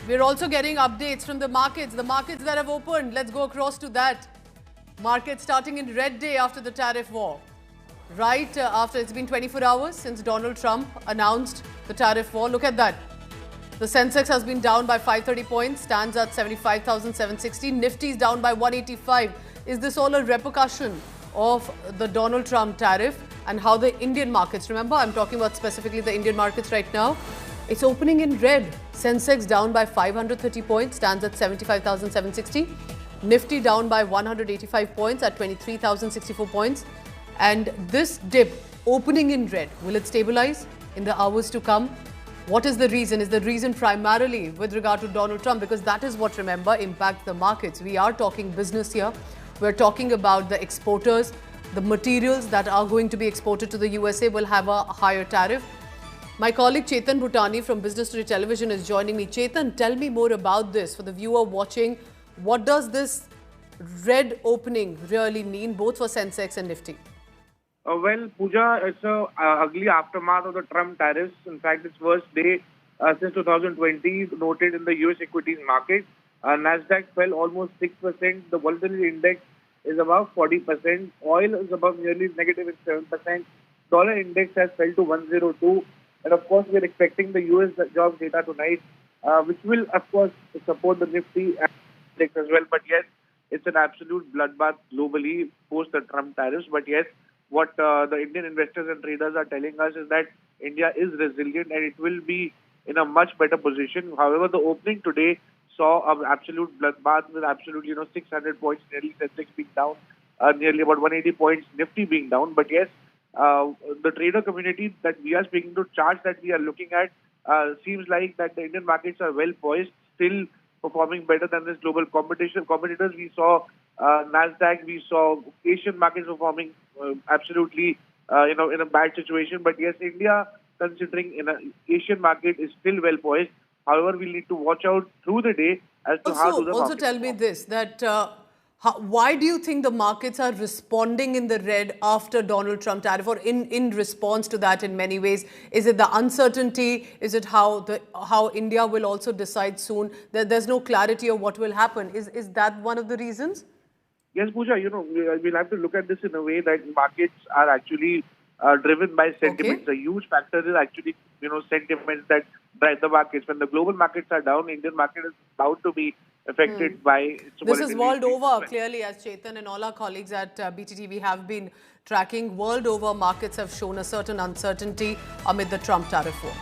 We're also getting updates from the markets that have opened. Let's go across to that. Market starting in red day after the tariff war. Right after it's been 24 hours since Donald Trump announced the tariff war. Look at that. The Sensex has been down by 530 points, stands at 75,760. Nifty is down by 185. Is this all a repercussion of the Donald Trump tariff and how the Indian markets, remember I'm talking about specifically the Indian markets right now, it's opening in red. Sensex down by 530 points, stands at 75,760. Nifty down by 185 points at 23,064 points. And this dip opening in red, will it stabilize in the hours to come? What is the reason? Is the reason primarily with regard to Donald Trump? Because that is what, remember, impacts the markets. We are talking business here. We're talking about the exporters. The materials that are going to be exported to the USA will have a higher tariff. My colleague Chetan Bhutani from Business Today Television is joining me. Chetan, tell me more about this. For the viewer watching, what does this red opening really mean, both for Sensex and Nifty? Well, Pooja, it's a ugly aftermath of the Trump tariffs. In fact, its worst day since 2020 noted in the US equities market. Nasdaq fell almost 6%. The volatility index is above 40%. Oil is above nearly negative 7%. Dollar index has fell to 102. And of course, we're expecting the US jobs data tonight, which will, of course, support the Nifty index as well. But yes, it's an absolute bloodbath globally post the Trump tariffs. But yes, what the Indian investors and traders are telling us is that India is resilient and it will be in a much better position. However, the opening today saw an absolute bloodbath with absolutely 600 points, nearly Sensex being down, nearly about 180 points, Nifty being down. But yes, the trader community that we are speaking to, charts that we are looking at, seems like that the Indian markets are well poised, still performing better than this global competition. Competitors, we saw Nasdaq, we saw Asian markets performing absolutely, in a bad situation. But yes, India, considering in an Asian market, is still well poised. However, we need to watch out through the day as to how to the Also tell me this, that why do you think the markets are responding in the red after Donald Trump tariff, or in response to that in many ways? Is it the uncertainty? Is it how India will also decide soon? There's no clarity of what will happen. Is that one of the reasons? Yes, Pooja, we'll have to look at this in a way that markets are actually driven by sentiments. Okay. A huge factor is actually, sentiments that drive the markets. When the global markets are down, Indian market is bound to be affected by its This is world over, well. clearly, as Chetan and all our colleagues at BTTV have been tracking. World over, markets have shown a certain uncertainty amid the Trump tariff war.